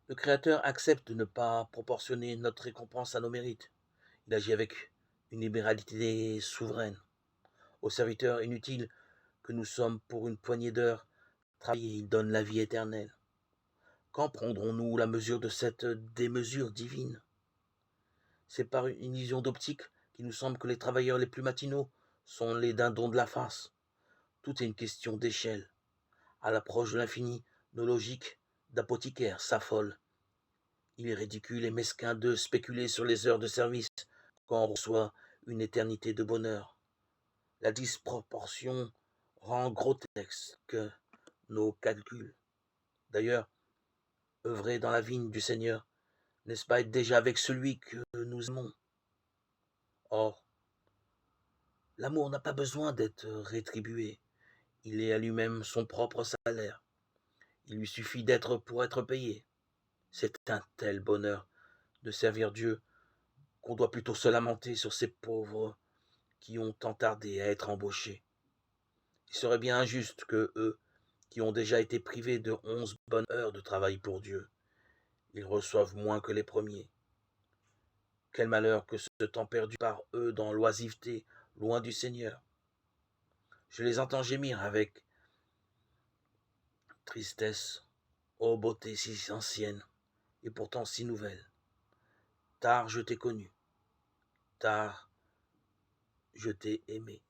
Le Créateur accepte de ne pas proportionner notre récompense à nos mérites. Il agit avec une libéralité souveraine. Aux serviteurs inutiles que nous sommes pour une poignée d'heures, travailler, il donne la vie éternelle. Quand prendrons-nous la mesure de cette démesure divine? C'est par une illusion d'optique qu'il nous semble que les travailleurs les plus matinaux sont les dindons de la farce. Tout est une question d'échelle. À l'approche de l'infini, nos logiques d'apothicaires s'affolent. Il est ridicule et mesquin de spéculer sur les heures de service quand on reçoit une éternité de bonheur. La disproportion rend grotesque nos calculs. D'ailleurs, œuvrer dans la vigne du Seigneur, n'est-ce pas être déjà avec celui que nous aimons? Or, l'amour n'a pas besoin d'être rétribué. Il est à lui-même son propre salaire. Il lui suffit d'être pour être payé. C'est un tel bonheur de servir Dieu qu'on doit plutôt se lamenter sur ces pauvres qui ont tant tardé à être embauchés. Il serait bien injuste que eux, qui ont déjà été privés de 11 bonnes heures de travail pour Dieu, ils reçoivent moins que les premiers. Quel malheur que ce temps perdu par eux dans l'oisiveté, loin du Seigneur. Je les entends gémir avec tristesse. Ô beauté si ancienne, et pourtant si nouvelle. Tard je t'ai connu, tard je t'ai aimé.